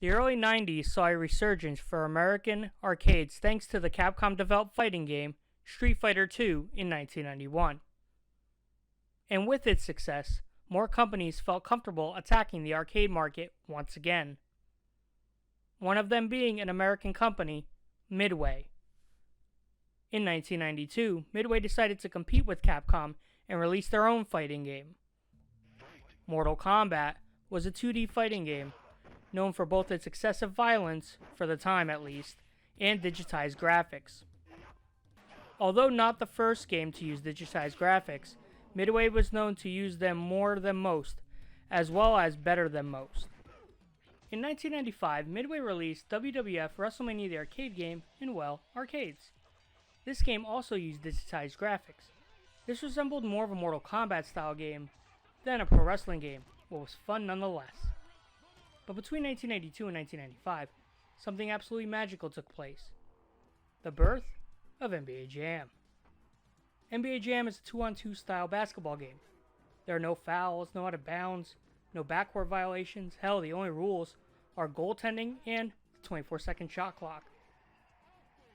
The early 90s saw a resurgence for American arcades thanks to the Capcom-developed fighting game Street Fighter II in 1991. And with its success, more companies felt comfortable attacking the arcade market once again. One of them being an American company, Midway. In 1992, Midway decided to compete with Capcom and release their own fighting game. Mortal Kombat was a 2D fighting game, known for both its excessive violence, for the time at least, and digitized graphics. Although not the first game to use digitized graphics, Midway was known to use them more than most, as well as better than most. In 1995, Midway released WWF WrestleMania the arcade game in, arcades. This game also used digitized graphics. This resembled more of a Mortal Kombat style game than a pro wrestling game, but was fun nonetheless. But between 1992 and 1995, something absolutely magical took place. The birth of NBA Jam. NBA Jam is a 2-on-2 style basketball game. There are no fouls, no out of bounds, no backcourt violations. Hell, the only rules are goaltending and the 24-second shot clock.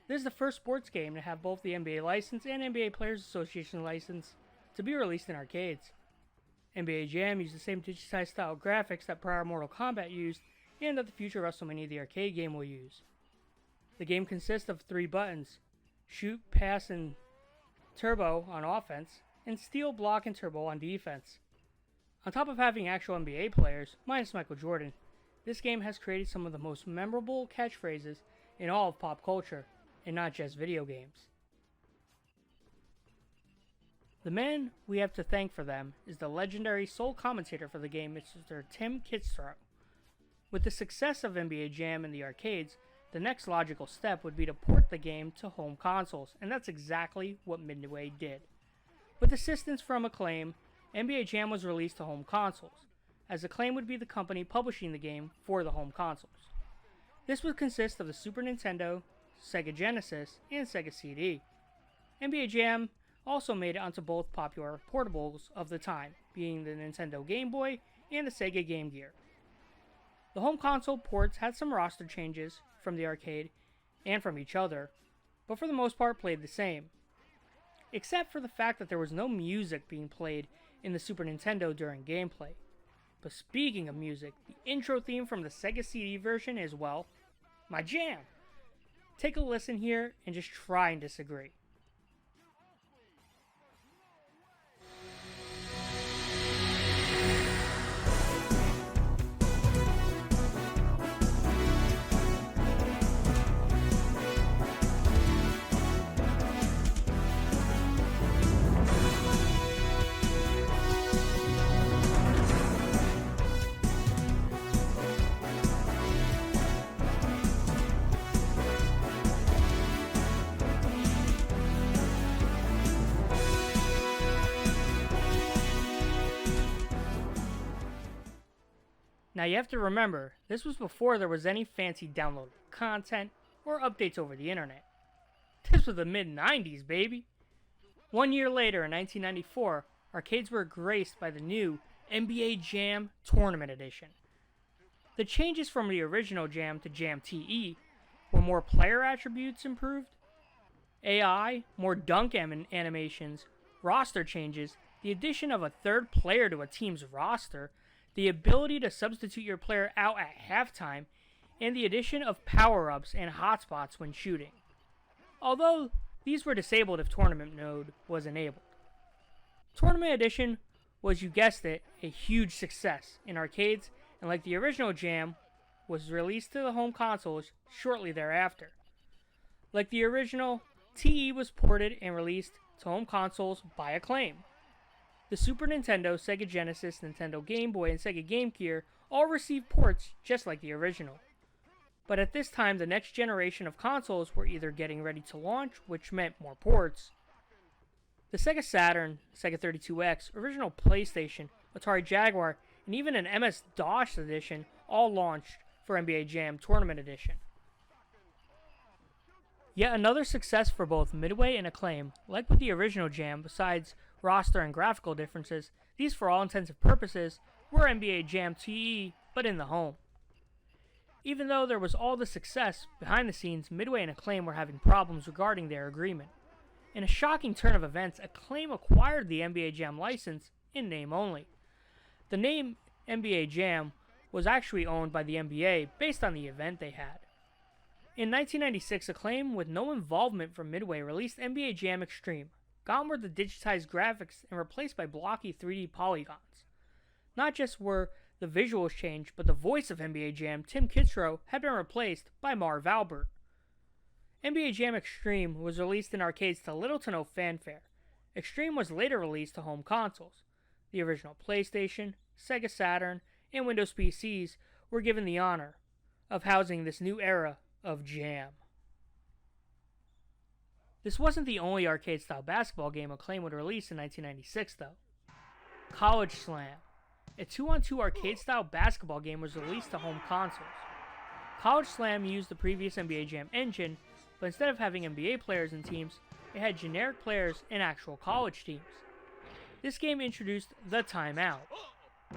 This is the first sports game to have both the NBA license and NBA Players Association license to be released in arcades. NBA Jam used the same digitized style graphics that prior Mortal Kombat used and that the future WrestleMania the arcade game will use. The game consists of 3 buttons: shoot, pass, and turbo on offense, and steal, block, and turbo on defense. On top of having actual NBA players, minus Michael Jordan, this game has created some of the most memorable catchphrases in all of pop culture, and not just video games. The man we have to thank for them is the legendary sole commentator for the game, Mr. Tim Kitzrow. With the success of NBA Jam in the arcades, the next logical step would be to port the game to home consoles, and that's exactly what Midway did. With assistance from Acclaim, NBA Jam was released to home consoles, as Acclaim would be the company publishing the game for the home consoles. This would consist of the Super Nintendo, Sega Genesis, and Sega CD. NBA Jam also made it onto both popular portables of the time, being the Nintendo Game Boy and the Sega Game Gear. The home console ports had some roster changes from the arcade and from each other, but for the most part played the same, except for the fact that there was no music being played in the Super Nintendo during gameplay. But speaking of music, the intro theme from the Sega CD version is, my jam! Take a listen here and just try and disagree. Now you have to remember, this was before there was any fancy downloadable content or updates over the internet. This was the mid-90s, baby! 1 year later, in 1994, arcades were graced by the new NBA Jam Tournament Edition. The changes from the original Jam to Jam TE were more player attributes improved, AI, more dunk animations, roster changes, the addition of a third player to a team's roster, the ability to substitute your player out at halftime, and the addition of power-ups and hotspots when shooting. Although, these were disabled if Tournament Mode was enabled. Tournament Edition was, you guessed it, a huge success in arcades, and like the original Jam, was released to the home consoles shortly thereafter. Like the original, TE was ported and released to home consoles by Acclaim. The Super Nintendo, Sega Genesis, Nintendo Game Boy, and Sega Game Gear all received ports just like the original. But at this time, the next generation of consoles were either getting ready to launch, which meant more ports. The Sega Saturn, Sega 32X, original PlayStation, Atari Jaguar, and even an MS-DOS edition all launched for NBA Jam Tournament Edition. Yet another success for both Midway and Acclaim. Like with the original Jam, besides roster and graphical differences, these for all intents and purposes were NBA Jam TE, but in the home. Even though there was all the success, behind the scenes, Midway and Acclaim were having problems regarding their agreement. In a shocking turn of events, Acclaim acquired the NBA Jam license in name only. The name NBA Jam was actually owned by the NBA based on the event they had. In 1996, Acclaim, with no involvement from Midway, released NBA Jam Extreme, gone were the digitized graphics and replaced by blocky 3D polygons. Not just were the visuals changed, but the voice of NBA Jam, Tim Kitzrow, had been replaced by Marv Albert. NBA Jam Extreme was released in arcades to little to no fanfare. Extreme was later released to home consoles. The original PlayStation, Sega Saturn, and Windows PCs were given the honor of housing this new era of Jam. This wasn't the only arcade-style basketball game Acclaim would release in 1996, though. College Slam, a 2-on-2 arcade-style basketball game, was released to home consoles. College Slam used the previous NBA Jam engine, but instead of having NBA players and teams, it had generic players and actual college teams. This game introduced the timeout.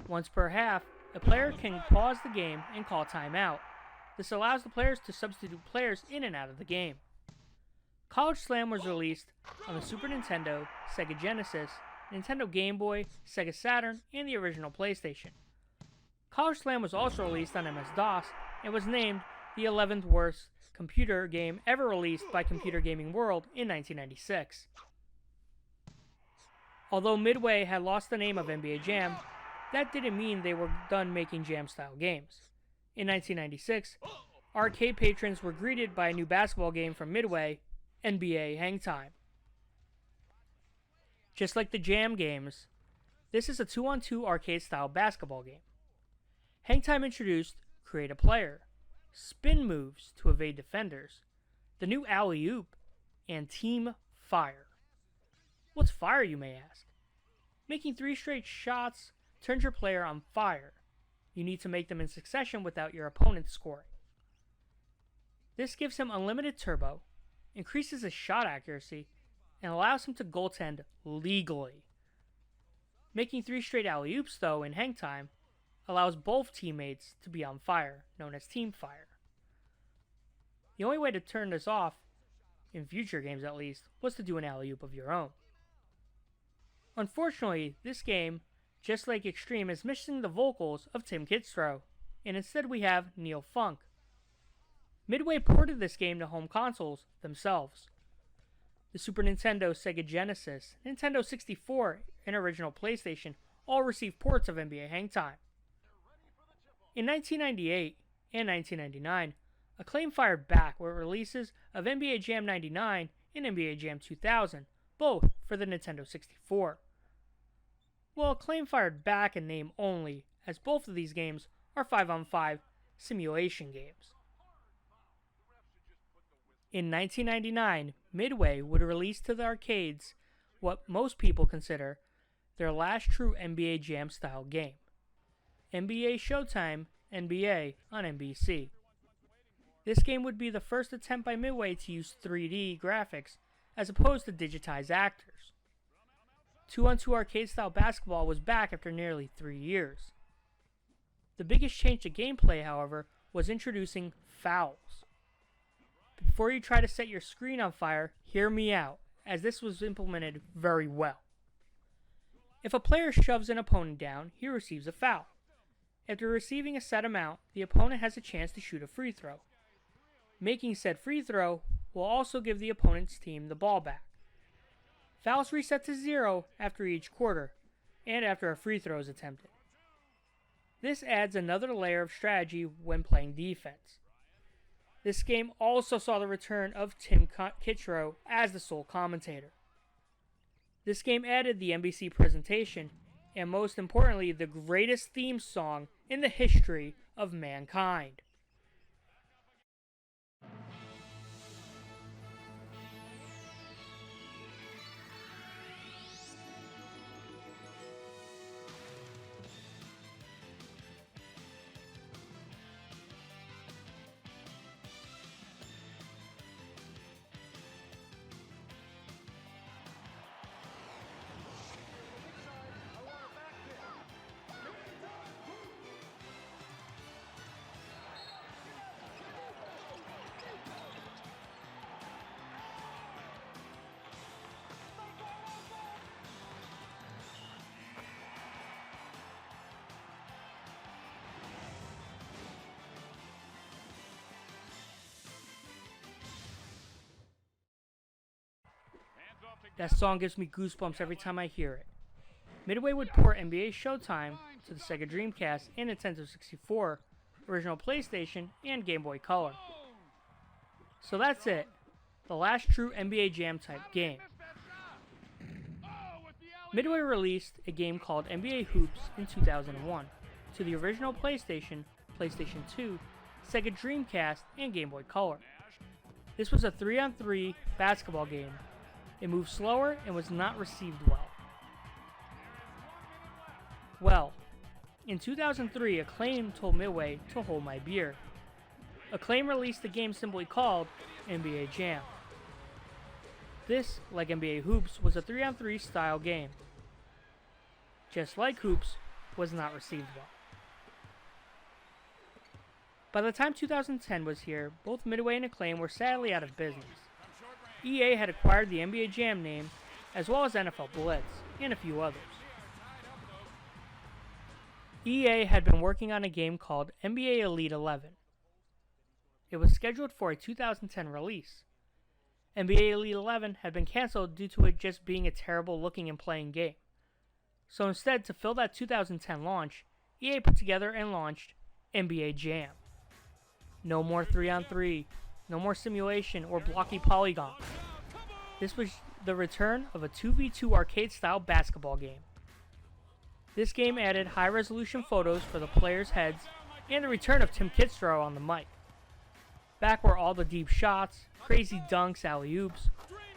Once per half, a player can pause the game and call timeout. This allows the players to substitute players in and out of the game. College Slam was released on the Super Nintendo, Sega Genesis, Nintendo Game Boy, Sega Saturn, and the original PlayStation. College Slam was also released on MS-DOS and was named the 11th worst computer game ever released by Computer Gaming World in 1996. Although Midway had lost the name of NBA Jam, that didn't mean they were done making Jam-style games. In 1996, arcade patrons were greeted by a new basketball game from Midway, NBA Hangtime. Just like the Jam games, this is a 2-on-2 arcade-style basketball game. Hangtime introduced Create a Player, spin moves to evade defenders, the new alley-oop, and Team Fire. What's fire, you may ask? Making 3 straight shots turns your player on fire. You need to make them in succession without your opponent scoring. This gives him unlimited turbo, increases his shot accuracy, and allows him to goaltend legally. Making 3 straight alley-oops, though, in Hangtime, allows both teammates to be on fire, known as Team Fire. The only way to turn this off, in future games at least, was to do an alley-oop of your own. Unfortunately, this game, just like Extreme, is missing the vocals of Tim Kitzrow, and instead we have Neil Funk. Midway ported this game to home consoles themselves. The Super Nintendo, Sega Genesis, Nintendo 64, and original PlayStation all received ports of NBA Hangtime. In 1998 and 1999, Acclaim fired back with releases of NBA Jam 99 and NBA Jam 2000, both for the Nintendo 64. Well, Acclaim fired back in name only, as both of these games are 5-on-5 simulation games. In 1999, Midway would release to the arcades what most people consider their last true NBA Jam-style game, NBA Showtime NBA on NBC. This game would be the first attempt by Midway to use 3D graphics as opposed to digitized actors. 2-on-2 arcade-style basketball was back after nearly 3 years. The biggest change to gameplay, however, was introducing fouls. Before you try to set your screen on fire, hear me out, as this was implemented very well. If a player shoves an opponent down, he receives a foul. After receiving a set amount, the opponent has a chance to shoot a free throw. Making said free throw will also give the opponent's team the ball back. Fouls reset to 0 after each quarter, and after a free throw is attempted. This adds another layer of strategy when playing defense. This game also saw the return of Tim Kitzrow as the sole commentator. This game added the NBC presentation, and most importantly, the greatest theme song in the history of mankind. That song gives me goosebumps every time I hear it. Midway would port NBA Showtime to the Sega Dreamcast and Nintendo 64, original PlayStation, and Game Boy Color. So that's it, the last true NBA Jam type game. Midway released a game called NBA Hoops in 2001 to the original PlayStation, PlayStation 2, Sega Dreamcast, and Game Boy Color. This was a 3-on-3 basketball game. It moved slower and was not received well. Well, in 2003, Acclaim told Midway to hold my beer. Acclaim released a game simply called NBA Jam. This, like NBA Hoops, was a 3-on-3 style game. Just like Hoops, was not received well. By the time 2010 was here, both Midway and Acclaim were sadly out of business. EA had acquired the NBA Jam name, as well as NFL Blitz, and a few others. EA had been working on a game called NBA Elite 11. It was scheduled for a 2010 release. NBA Elite 11 had been cancelled due to it just being a terrible looking and playing game. So instead, to fill that 2010 launch, EA put together and launched NBA Jam. No more 3-on-3, no more simulation or blocky polygons. This was the return of a 2v2 arcade-style basketball game. This game added high-resolution photos for the players' heads and the return of Tim Kitzrow on the mic. Back were all the deep shots, crazy dunks, alley-oops,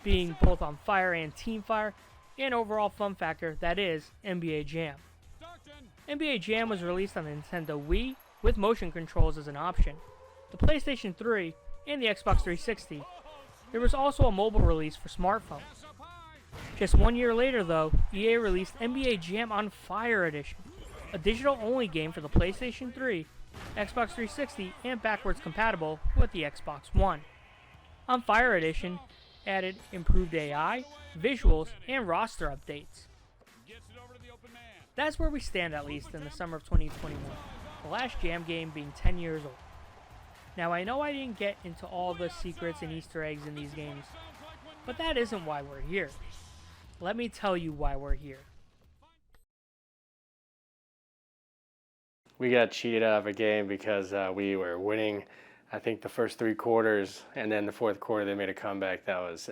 being both on fire and team fire, and overall fun factor that is NBA Jam. NBA Jam was released on the Nintendo Wii with motion controls as an option, the PlayStation 3, and the Xbox 360. There was also a mobile release for smartphones. Just 1 year later though, EA released NBA Jam on Fire Edition, a digital-only game for the PlayStation 3, Xbox 360, and backwards compatible with the Xbox One. On Fire Edition added improved AI, visuals, and roster updates. That's where we stand, at least in the summer of 2021, the last Jam game being 10 years old. Now I know I didn't get into all the secrets and Easter eggs in these games, but that isn't why we're here. Let me tell you why we're here. We got cheated out of a game because we were winning, I think, the first 3 quarters, and then the 4th quarter they made a comeback that was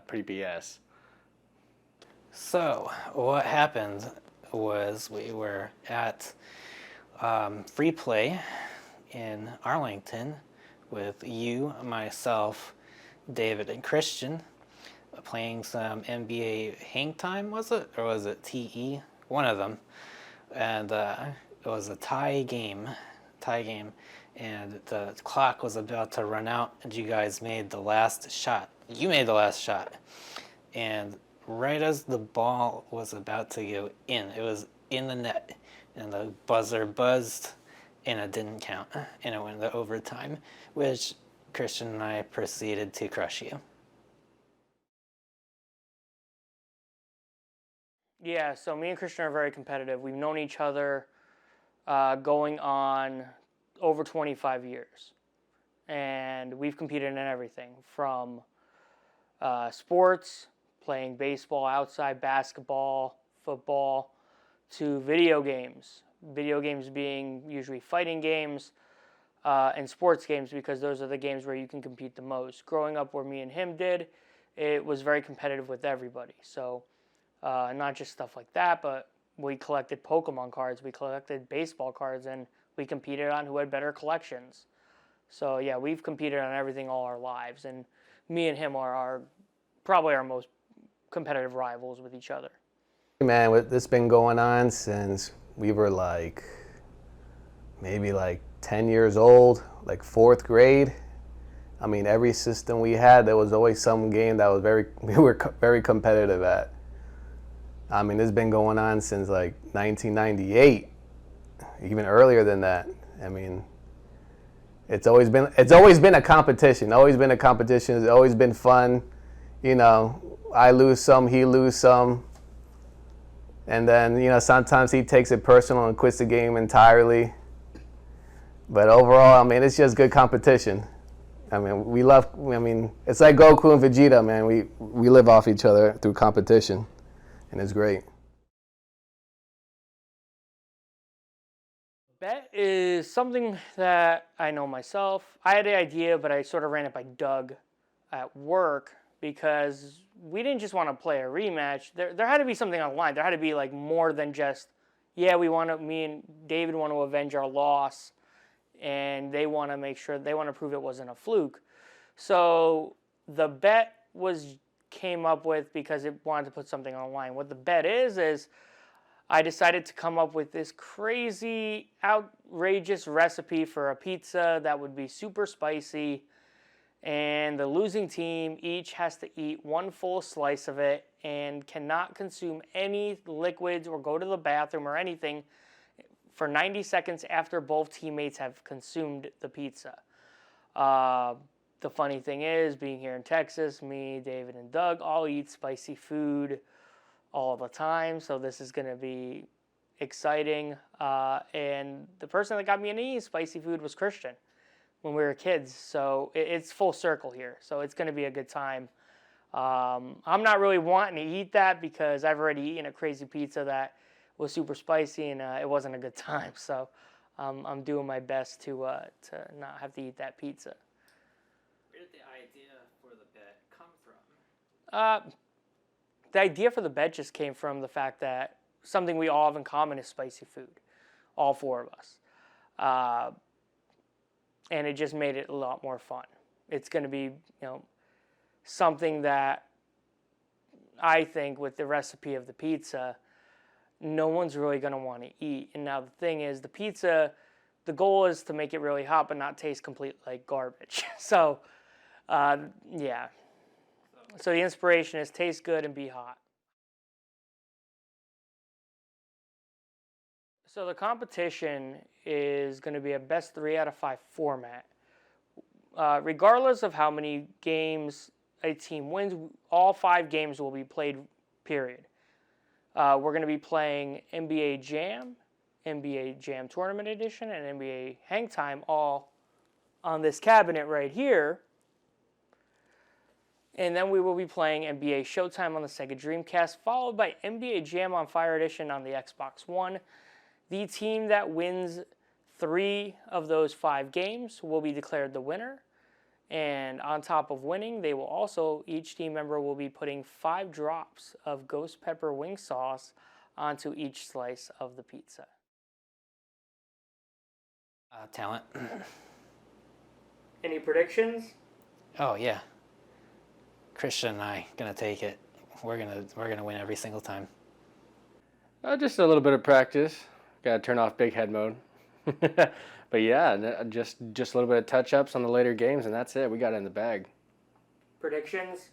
pretty BS. So what happened was we were at Free Play in Arlington with you, myself, David, and Christian playing some NBA Hangtime, was it? Or was it TE? One of them. And it was a tie game. And the clock was about to run out, and you guys made the last shot. You made the last shot. And right as the ball was about to go in, it was in the net, and the buzzer buzzed, and it didn't count, and it went to overtime, which Christian and I proceeded to crush you. Yeah, so me and Christian are very competitive. We've known each other going on over 25 years. And we've competed in everything from sports, playing baseball outside, basketball, football, to video games. Video games being usually fighting games and sports games, because those are the games where you can compete the most. Growing up where me and him did, it was very competitive with everybody. So not just stuff like that, but we collected Pokemon cards, we collected baseball cards, and we competed on who had better collections. So yeah, we've competed on everything all our lives, and me and him are probably our most competitive rivals with each other. Man, this has been going on since we were maybe 10 years old, 4th grade. I mean, every system we had, there was always some game that we were very competitive at. I mean, it's been going on since 1998, even earlier than that. I mean, it's always been a competition. It's always been fun. You know, I lose some, he lose some. And then, sometimes he takes it personal and quits the game entirely. But overall, I mean, it's just good competition. I mean, we love. I mean, it's like Goku and Vegeta, man. We live off each other through competition, and it's great. Bet is something that I know myself. I had the idea, but I sort of ran it by Doug at work because we didn't just want to play a rematch. There had to be something online. There had to be like more than just, yeah, me and David want to avenge our loss, and they want to make sure, they want to prove it wasn't a fluke. So the bet came up with because it wanted to put something online. What the bet is I decided to come up with this crazy, outrageous recipe for a pizza that would be super spicy, and the losing team each has to eat one full slice of it and cannot consume any liquids or go to the bathroom or anything for 90 seconds after both teammates have consumed the pizza. The funny thing is, being here in Texas, me, David, and Doug all eat spicy food all the time, so this is going to be exciting. And the person that got me into eating spicy food was Christian when we were kids, so it's full circle here. So it's going to be a good time. I'm not really wanting to eat that because I've already eaten a crazy pizza that was super spicy and it wasn't a good time. So I'm doing my best to not have to eat that pizza. Where did the idea for the bet come from? The idea for the bet just came from the fact that something we all have in common is spicy food, all four of us. And it just made it a lot more fun. It's going to be, something that I think with the recipe of the pizza, no one's really going to want to eat. And now the thing is, the pizza, the goal is to make it really hot but not taste completely like garbage. So, yeah. So the inspiration is taste good and be hot. So the competition is going to be a best 3 out of 5 format. Regardless of how many games a team wins, all 5 games will be played, period. We're going to be playing NBA Jam Tournament Edition, and NBA Hangtime all on this cabinet right here. And then we will be playing NBA Showtime on the Sega Dreamcast, followed by NBA Jam on Fire Edition on the Xbox One. The team that wins 3 of those 5 games will be declared the winner. And on top of winning, they will also, each team member will be putting 5 drops of ghost pepper wing sauce onto each slice of the pizza. Talent. Any predictions? Oh yeah. Christian and I gonna take it. We're gonna win every single time. Just a little bit of practice. Got to turn off big head mode. But yeah, just a little bit of touch-ups on the later games, and that's it. We got it in the bag. Predictions?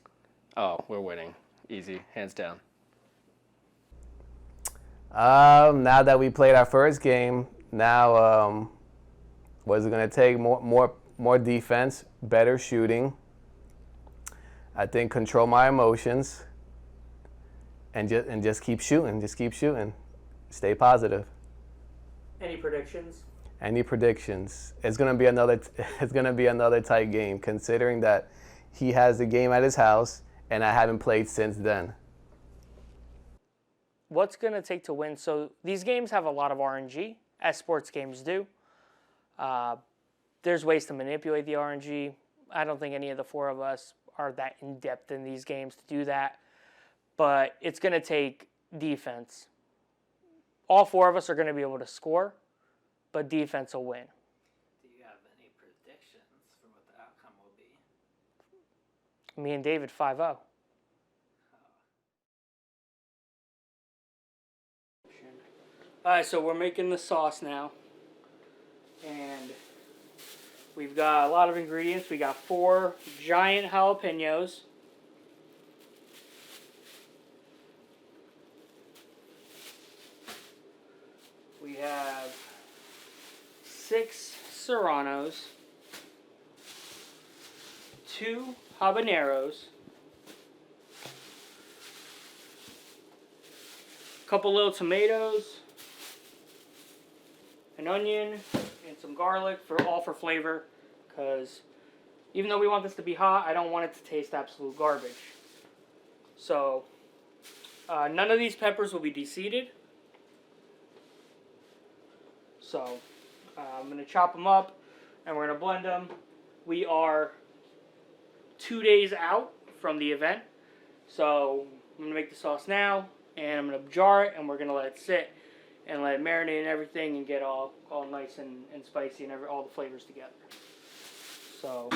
Oh, we're winning. Easy. Hands down. Now that we played our first game, now what's it going to take? More defense, better shooting. I think control my emotions, and just keep shooting. Just keep shooting. Stay positive. Any predictions? Any predictions? It's gonna be another tight game, considering that he has the game at his house and I haven't played since then. What's going to take to win? So these games have a lot of RNG, as sports games do. There's ways to manipulate the RNG. I don't think any of the 4 of us are that in-depth in these games to do that. But it's going to take defense. All 4 of us are going to be able to score, but defense will win. Do you have any predictions for what the outcome will be? Me and David 5-0. All right, so we're making the sauce now. And we've got a lot of ingredients. We got 4 giant jalapenos. We have 6 serranos, 2 habaneros, a couple little tomatoes, an onion, and some garlic all for flavor, because even though we want this to be hot, I don't want it to taste absolute garbage. So, none of these peppers will be de-seeded. So, I'm going to chop them up, and we're going to blend them. We are 2 days out from the event, so I'm going to make the sauce now, and I'm going to jar it, and we're going to let it sit and let it marinate and everything and get all nice and spicy and all the flavors together. So...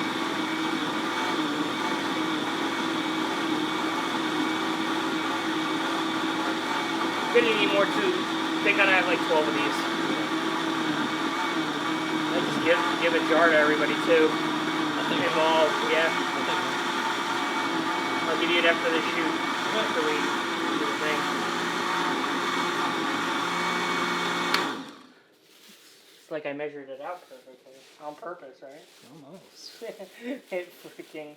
We're gonna need more too. I think I'm gonna have like 12 of these. I'll just give a jar to everybody too. Involved, yeah. I'll give you it after the shoot. After we do the thing. It's like I measured it out perfectly. On purpose, right? Almost. It freaking...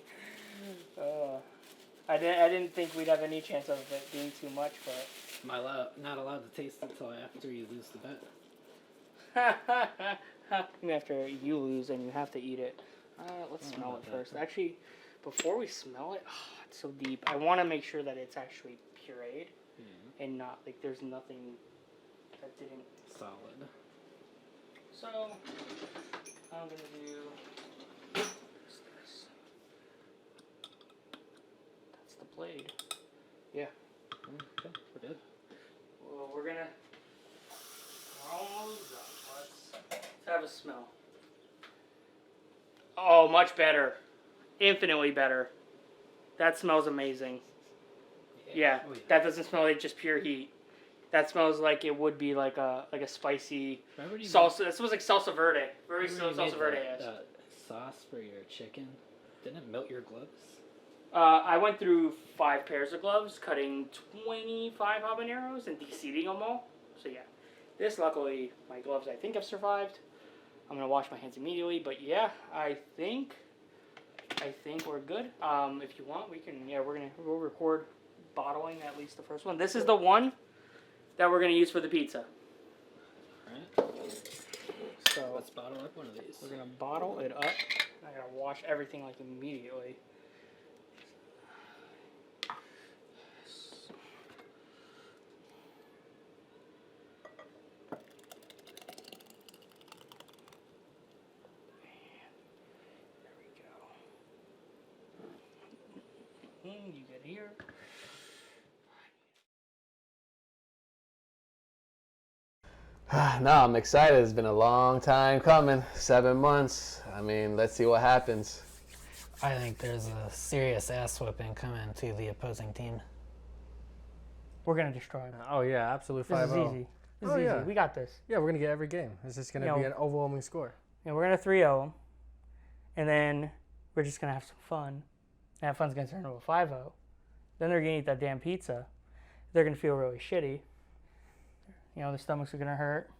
I didn't think we'd have any chance of it being too much, but... Am I not allowed to taste it until after you lose the bet? After you lose and you have to eat it. Let's smell it first. Actually, before we smell it, it's so deep. I want to make sure that it's actually pureed and not, like, there's nothing that didn't... Solid. So, I'm going to do... this. That's the blade. Yeah. Okay, we're good. Well, we're gonna almost done. Let's have a smell. Oh, much better. Infinitely better. That smells amazing. Yeah, Oh, yeah. that doesn't smell like just pure heat. That smells like it would be like a spicy salsa. That smells like salsa verde. Very salsa verde. That sauce for your chicken, didn't it melt your gloves? I went through 5 pairs of gloves, cutting 25 habaneros and de-seeding them all. So yeah, this luckily, my gloves I think have survived. I'm gonna wash my hands immediately, but yeah, I think we're good. If you want, we can. Yeah, we'll record bottling at least the first one. This is the one that we're gonna use for the pizza. Alright. So Let's bottle up one of these. we're gonna bottle it up. I gotta wash everything like immediately. You get here. No, I'm excited. It's been a long time coming. 7 months. I mean, let's see what happens. I think there's a serious ass whooping coming to the opposing team. We're gonna destroy them. Oh yeah, absolute This 5-0. is easy. This Oh, is easy. yeah. We got this. Yeah, we're gonna get every game. It's just gonna be an overwhelming score. Yeah, we're gonna 3-0 them, and then we're just gonna have some fun. And that fun's gonna turn into a 5-0. Then they're gonna eat that damn pizza. They're gonna feel really shitty. You know, their stomachs are gonna hurt.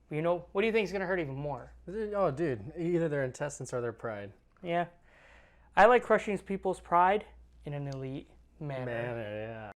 But you know, what do you think is gonna hurt even more? Oh, dude, either their intestines or their pride. Yeah, I like crushing people's pride in an elite manner. Yeah.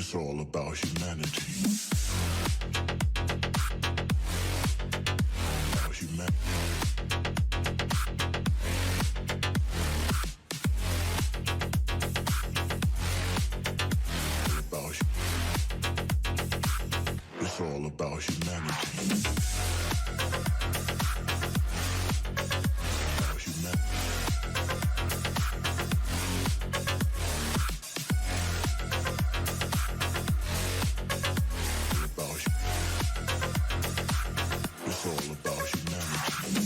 It's all about humanity. About humanity. It's all about humanity. About humanity. It's all about humanity.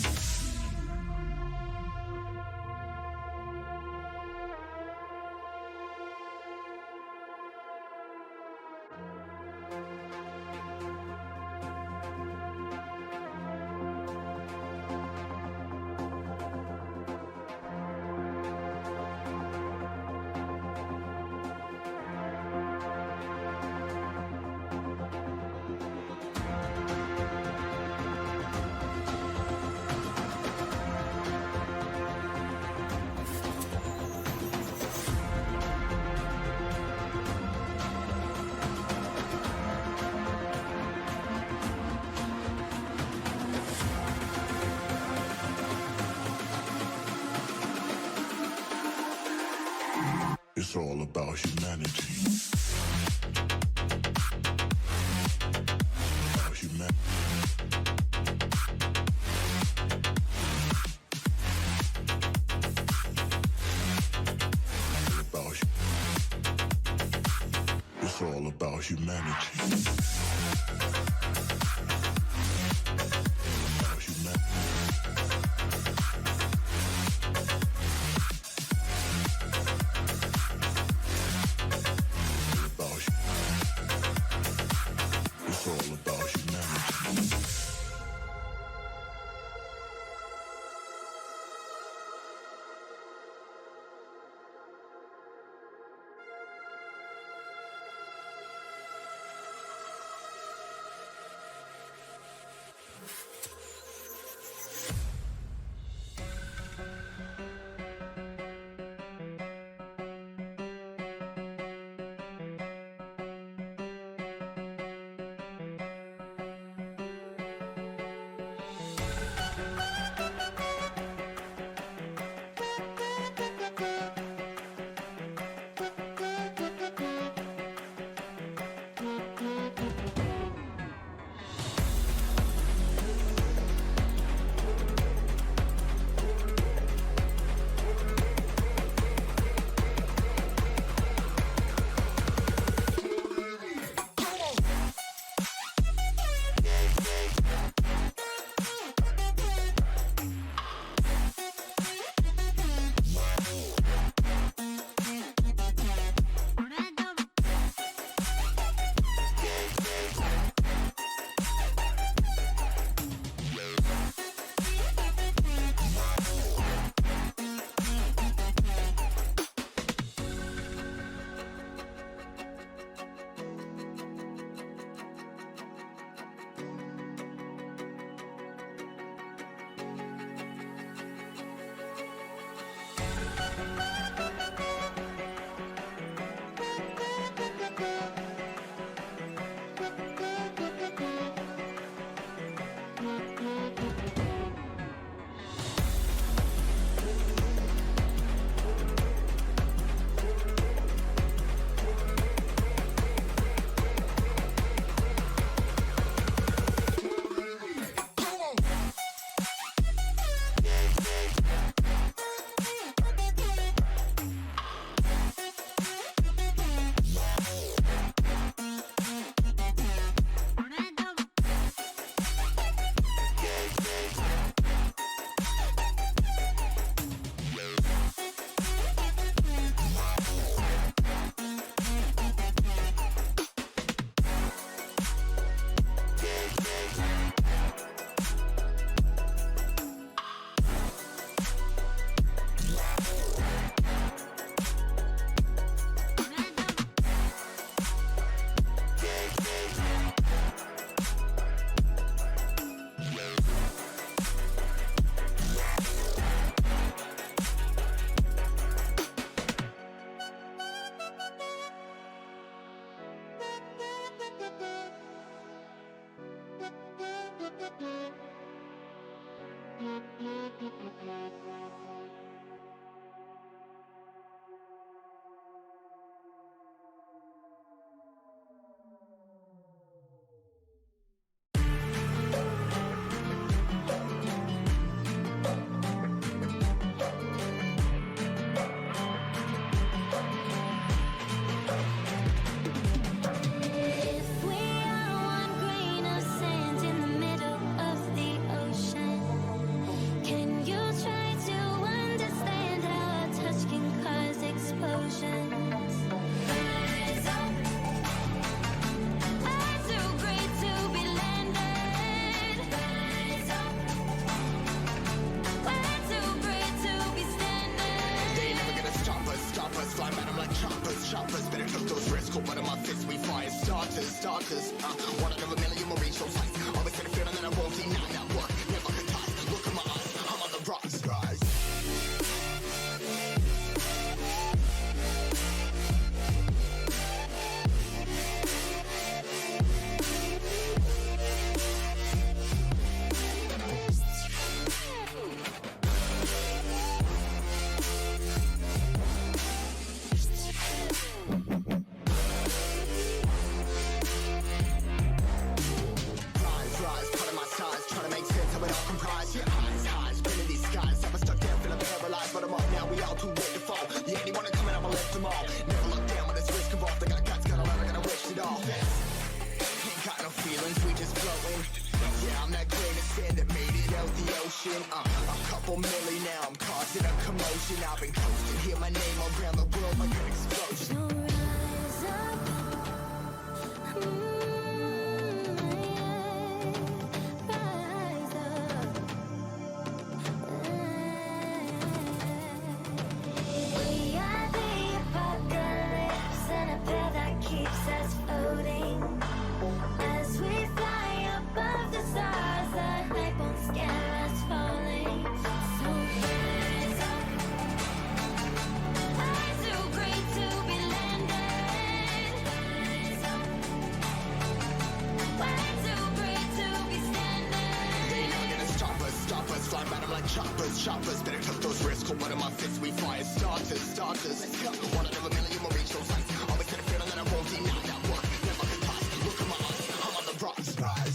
It's all about humanity. About humanity. It's all about humanity. About humanity. It's all about humanity. starters. One out of a million will reach those heights. Always had a feeling that I won't deny that work. Never could die. Look in my eyes, I'm on the rocks, guys. Rise, cutting my size, trying to make sense of it all comprised. Yeah, eyes, spinning these skies. I was stuck down, feeling paralyzed, but I'm up now. We all too late to fall. Yeah, anyone coming, I'ma lift them all. Never look down when it's risk involved. I got guts, got a lot, I gotta risk it all. Ain't got no feelings, we just floating. Yeah, I'm that grain of sand that made it out the ocean. A couple milli now, I'm causing a commotion. I've been coasting, hear my name around the world like an explosion. So rise up, rise up. We are the apocalypse, and a path that keeps us floating. As we fly above the stars, the night won't scare us falling. So rise up. I'm too great to be landed. Rise up. Way too great to be standing. They not gonna stop us, fly by them like choppers. Better took those risks, hold one of my fists, we fire starters. Let's go. One out of a million will reach those heights. Always had a feeling that I won't deny that work. Never could pass. Look in my eyes, I'm on the rocks, guys.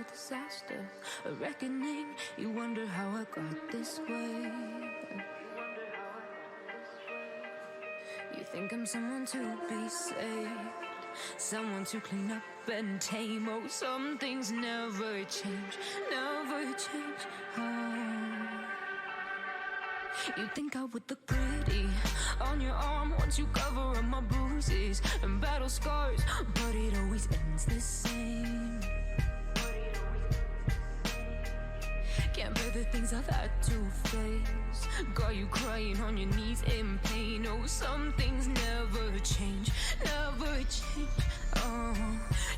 a disaster, a reckoning. You wonder how I got this way. You think I'm someone to be saved, someone to clean up and tame. Oh, some things never change, never change. Oh, you think I would look pretty on your arm once you cover up my bruises and battle scars, but it always ends the same. Can't bear the things I've had to face, got you crying on your knees in pain. Oh, some things never change, never change. Oh,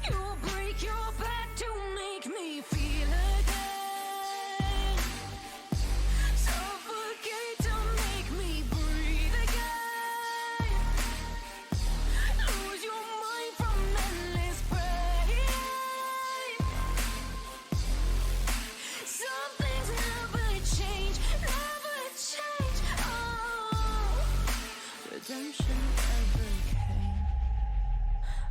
you'll break your back to make me feel again, suffocate to make me breathe again, lose your mind from endless pain. Some things never change, never change. Oh, redemption never came.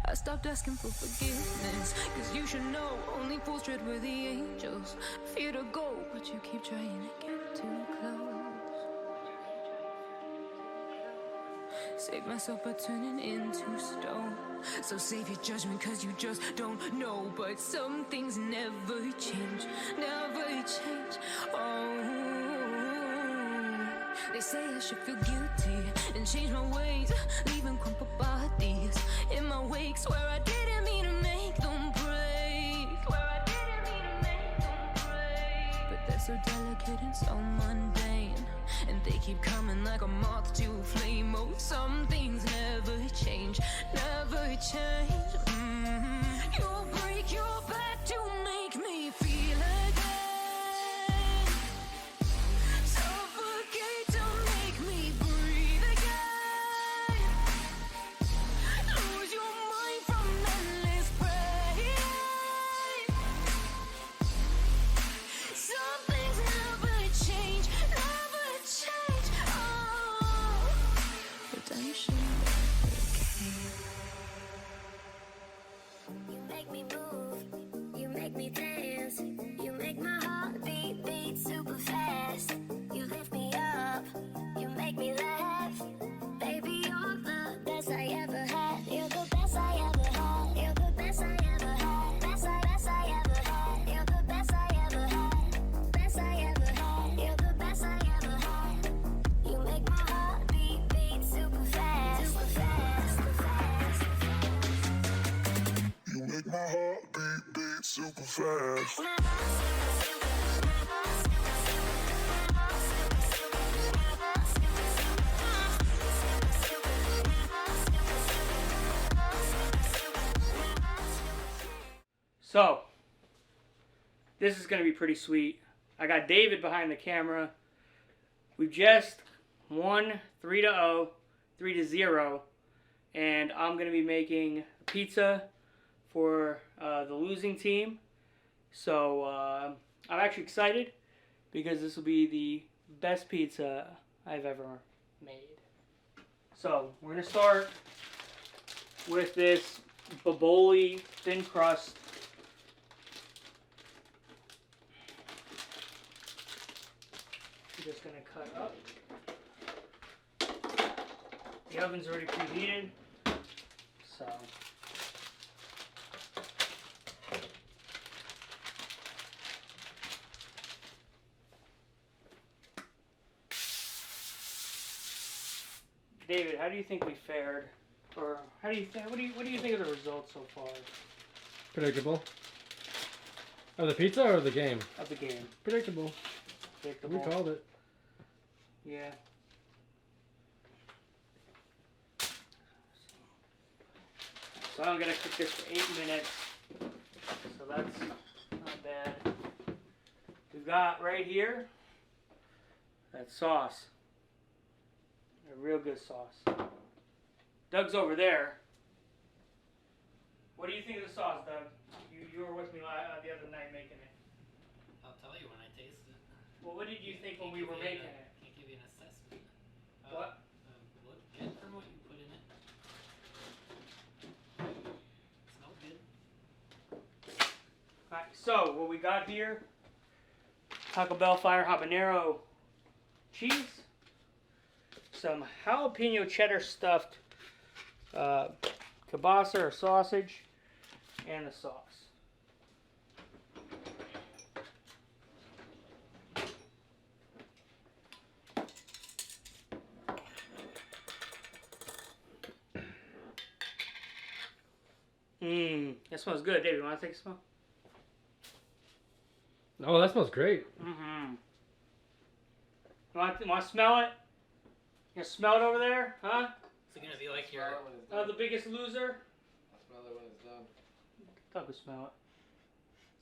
I stopped asking for forgiveness, cause you should know only fools tread where the angels fear to go, but you keep trying to get too close. Save myself by turning into stone, so save your judgment cause you just don't know. But some things never change, never change. Oh, they say I should feel guilty and change my ways, leaving crumpled bodies in my wake. Swear I didn't mean to make them break, swear I didn't mean to make them break. But they're so delicate and so mundane, and they keep coming like a moth to a flame. Oh, some things never change, never change. You'll break your back to make me feel again, suffocate to make me breathe again, lose your mind from endless pain. Some things never change, never change. Oh, redemption never came. You make me move, you make me dance, you make my heart beat super fast. You lift me up, you make me laugh. Baby, you're the best I ever had. You're the best I ever had. You're the best I ever had. Best I ever had. You're the best I ever had. Best I ever had. You're the best I ever had. You make my heart beat super fast. Super fast. Super fast. You make my heart beat super fast. So, this is going to be pretty sweet. I got David behind the camera. We've just won 3-0, 3-0, and I'm going to be making pizza for the losing team. So, I'm actually excited because this will be the best pizza I've ever made. So, we're going to start with this Boboli thin crust. I'm just going to cut up. The oven's already preheated, so David, how do you think we fared? Or how do you think? What do you think of the results so far Predictable. Of the pizza or the game? of the game? Predictable. Predictable. We called it. Yeah. So I'm gonna cook this for 8 minutes. So that's not bad. We've got right here that sauce. A real good sauce. Doug's over there. What do you think of the sauce, Doug? You were with me the other night making it. I'll tell you when I taste it. Well, what did you think when we were making it? Can't give you an assessment. What? Look good from what you put in it. Smells good. Alright, So, what we got here, Taco Bell Fire Habanero cheese, some jalapeno cheddar stuffed kielbasa or sausage, and the sauce. That smells good. David, you want to take a smell? Oh, that smells great. Mm-hmm. You want to smell it? You smell it over there? Huh? Is it gonna be like your? The biggest loser? I'll smell it when it's done. Thought we smell it.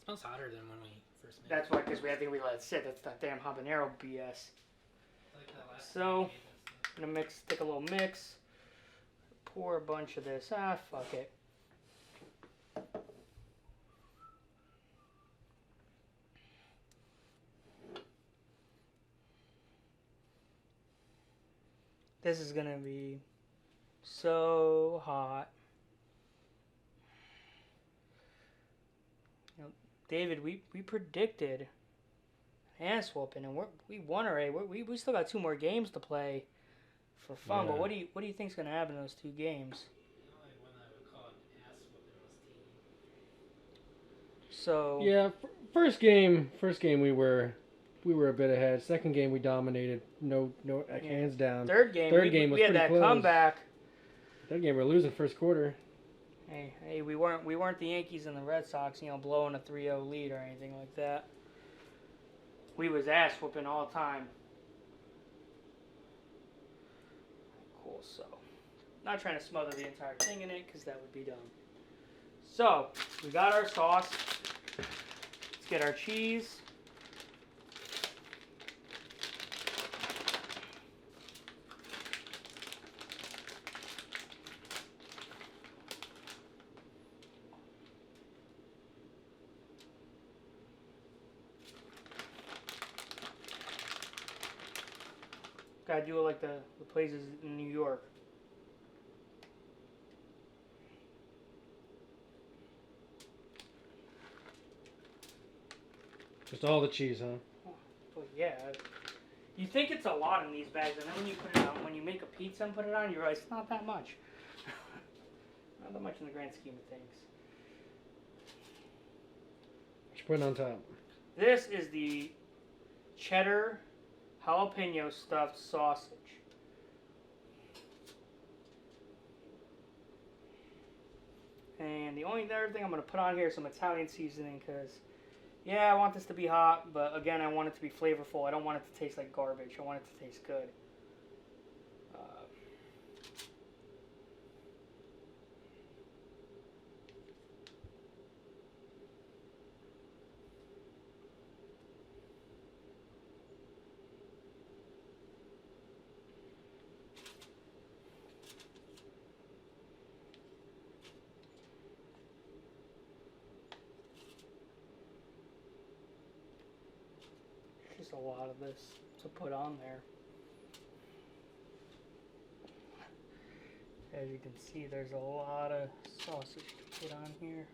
It smells hotter than when we first made That's why, because I think we let it sit. That's that damn habanero BS. it. Like that last So, I'm gonna take a little mix. Pour a bunch of this. Fuck it. This is gonna be so hot. You know, David, we predicted an ass whooping, and we won already. We still got 2 more games to play for fun. Yeah. But what do you think's gonna happen in those 2 games? The only one I would call an ass whooping was team. So Yeah, first game we were a bit ahead. Second game we dominated, hands down. third game was we had pretty that close. comeback. Third game we were losing first quarter. Hey, we weren't the Yankees and the Red Sox, blowing a 3-0 lead or anything like that. We was ass whooping all the time. Cool. So, not trying to smother the entire thing in it because that would be dumb. So, we got our sauce. Let's get our cheese. Gotta do it like the places in New York. Just all the cheese, huh? Well, yeah. You think it's a lot in these bags, and then when you put it on, when you make a pizza and put it on, you realize it's not that much. Not that much in the grand scheme of things. What you putting on top? This is the cheddar jalapeno stuffed sausage. And the only other thing I'm going to put on here is some Italian seasoning because, yeah, I want this to be hot, but again, I want it to be flavorful. I don't want it to taste like garbage. I want it to taste good. Just a lot of this to put on there. As you can see, there's a lot of sausage to put on here.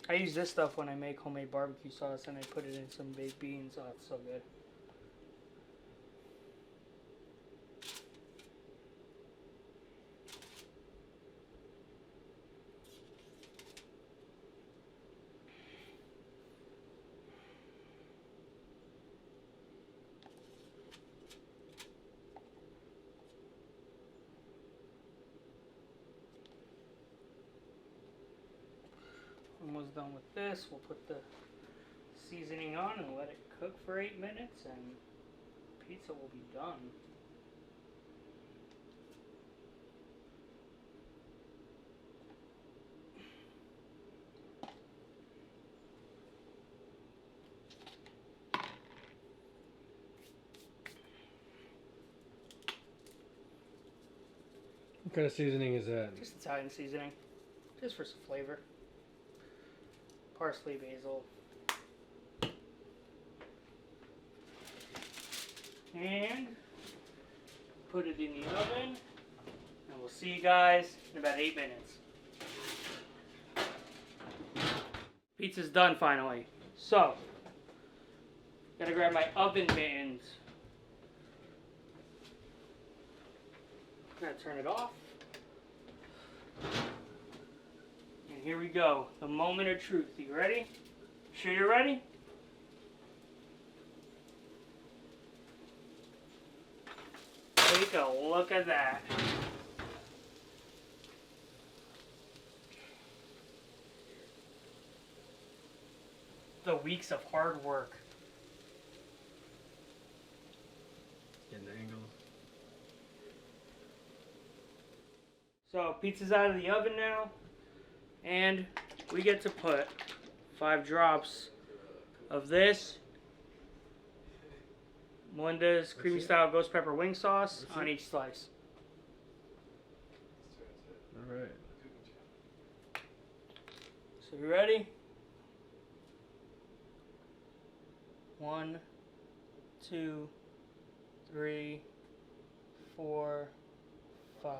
I use this stuff when I make homemade barbecue sauce and I put it in some baked beans. Oh, it's so good. Almost done with this. We'll put the seasoning on and let it cook for 8 minutes and pizza will be done. What kind of seasoning is that? Just Italian seasoning. Just for some flavor. Parsley, basil. And put it in the oven. And we'll we'll see you guys in about 8 minutes. Pizza's done finally. So, gotta grab my oven mittens. Gotta turn it off. And here we go. The moment of truth. You ready? Sure you're ready? Take a look at that. The weeks of hard work. Getting the angle. So pizza's out of the oven now, and we get to put 5 drops of this Melinda's creamy style ghost pepper wing sauce on each slice. All right. So you ready? 1, 2, 3, 4, 5.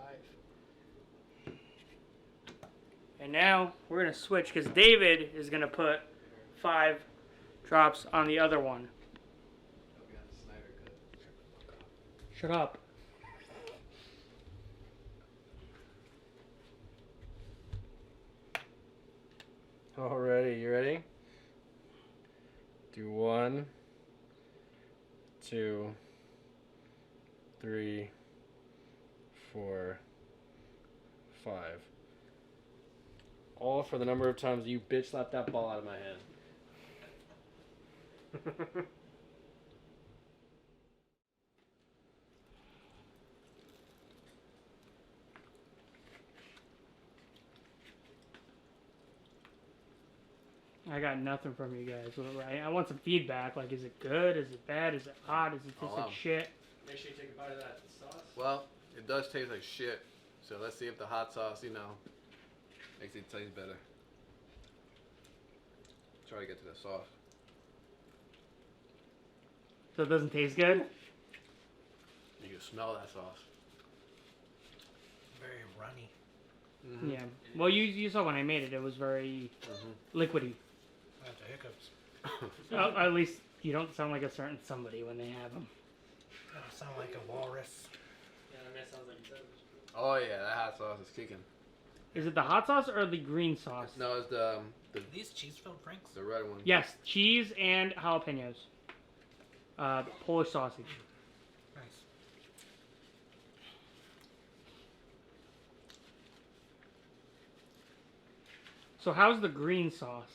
And now we're gonna switch because David is gonna put 5 drops on the other one. Shut up. Alrighty, you ready? Do 1, 2, 3, 4, 5. All for the number of times you bitch slapped that ball out of my hand. I got nothing from you guys. I want some feedback. Like, is it good? Is it bad? Is it hot? Does it taste like shit? Make sure you take a bite of that sauce. Well, it does taste like shit. So let's see if the hot sauce, makes it taste better. Try to get to the sauce. So it doesn't taste good? You can smell that sauce. Very runny. Mm-hmm. Yeah. Well, you saw when I made it. It was very liquidy. I have the hiccups. Well, at least you don't sound like a certain somebody when they have them. I sound like a walrus. Yeah, that sounds like you. Oh yeah, that hot sauce is kicking. Is it the hot sauce or the green sauce? No, it's the These cheese-filled drinks? the red one. Yes, cheese and jalapenos. Polish sausage. Nice. So how's the green sauce?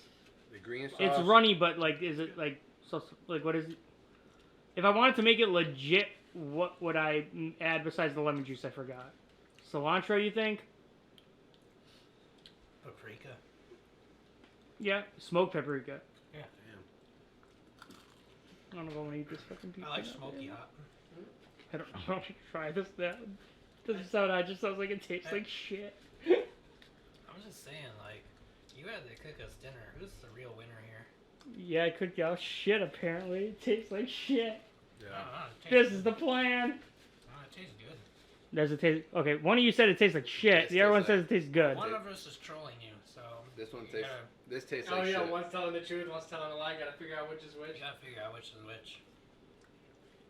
The green sauce. It's runny, but like, is it like what is it? If I wanted to make it legit, what would I add besides the lemon juice? I forgot. Cilantro, you think? Paprika. Yeah, smoked paprika. Yeah. I don't know if I want to eat this fucking pizza. I like smoky hot. I don't know. I want to try this now. Doesn't sound. It just sounds like it tastes like shit. I'm just saying, like, you had to cook us dinner. Who's the real winner here? Yeah, I cooked y'all shit. Apparently, it tastes like shit. Yeah. This is the plan. It tastes good. Does it taste? Okay, one of you said it tastes like shit. The other one says it tastes good. One of us is trolling you, so. This one you tastes. gotta- This tastes Oh like yeah, shit. one's telling the truth, one's telling a lie. Gotta figure out which is which. You gotta figure out which is which.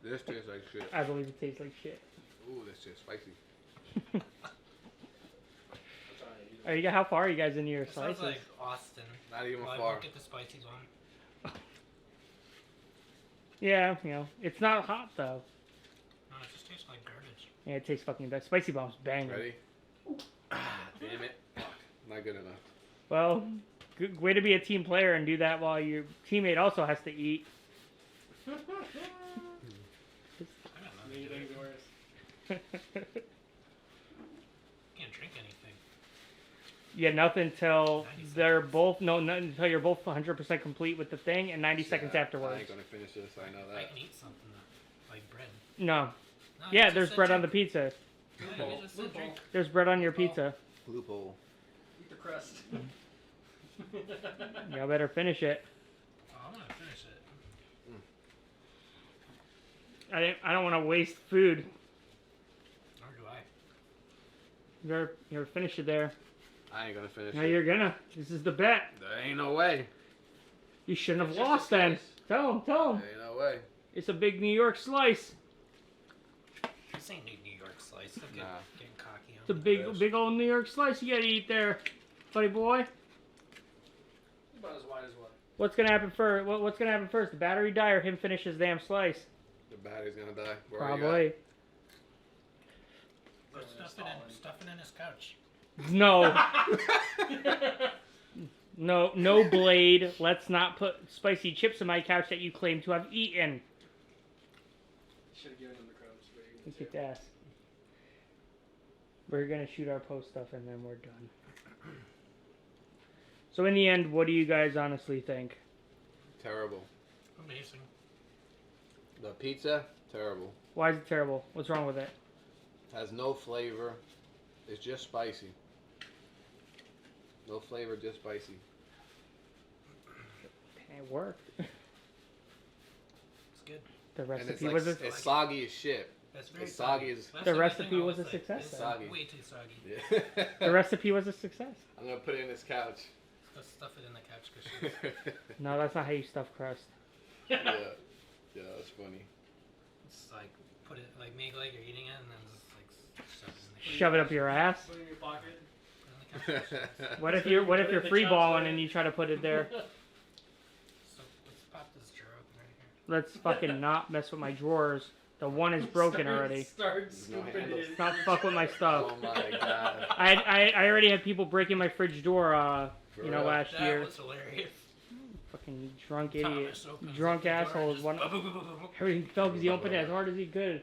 This tastes like shit. I believe it tastes like shit. Ooh, this shit's spicy. How far are you guys into your It sounds slices? like Austin. Not even Well, I far. won't get the spicy one. Yeah, it's not hot though. No, it just tastes like garbage. Yeah, it tastes fucking bad. Spicy bomb's banging. Ready? Damn it. Fuck. Not good enough. Well, good way to be a team player and do that while your teammate also has to eat. I got nothing to do. Anything's worse. Can't drink anything. Yeah, nothing till 90 they're both nothing until you're both 100% complete with the thing, and 90 seconds Yeah, I afterwards. ain't gonna finish this. I know I that. can eat something like bread. No. No, Yeah, you just there's said bread on the drink. pizza. No, you just said drink. There's bread on your pizza. Loophole. Eat the crust. Y'all better finish it. Oh, I'm gonna finish it. I don't want to waste food. Nor do I. You better finish it there. I ain't gonna finish Now it. you're gonna. This is the bet. There ain't no way. You shouldn't have It's just lost a then. slice. Tell him. There ain't no way. It's a big New York slice. This ain't New York slice. Look Nah. getting cocky. It's a big old New York slice you gotta eat there, buddy boy. About as wide as what? What's gonna happen first? What's gonna happen first? The battery die or him finish his damn slice? The battery's gonna die. Where are you Probably. Stuff it in his couch. No. No blade. Let's not put spicy chips in my couch that you claim to have eaten. Should have given him the crumbs. But he You didn't kicked ass. We're gonna shoot our post stuff and then we're done. So in the end, what do you guys honestly think? Terrible. Amazing. The pizza, terrible. Why is it terrible? What's wrong with it? Has no flavor. It's just spicy. No flavor, just spicy. It worked. It's good. The And it's recipe like, was a it's soggy as shit. That's very It's soggy as... That's The only recipe thing I was a like. success, It's though. Soggy. way too soggy. Yeah. the recipe was a success. I'm gonna put it in this couch. Let's stuff it in the couch cushions. No, that's not how you stuff crust. Yeah. Yeah, that's funny. It's like put it make like you're eating it and then just like shove it in the Shove it up your ass. Put it in your pocket. couch cushions. What if you're Put it in the free balling chopstick. and you try to put it there? So let's pop this jar open right here. Let's fucking not mess with my drawers. The one is broken already. Start no scooping handle. it in. Not fuck with my stuff. Oh my god. I already had people breaking my fridge door. For You know, real? last That year. was hilarious. Fucking drunk idiot. Thomas opens Drunk up the door and assholes. just One, boom, boom, boom, boom, boom. everything fell because he opened it as hard as he could.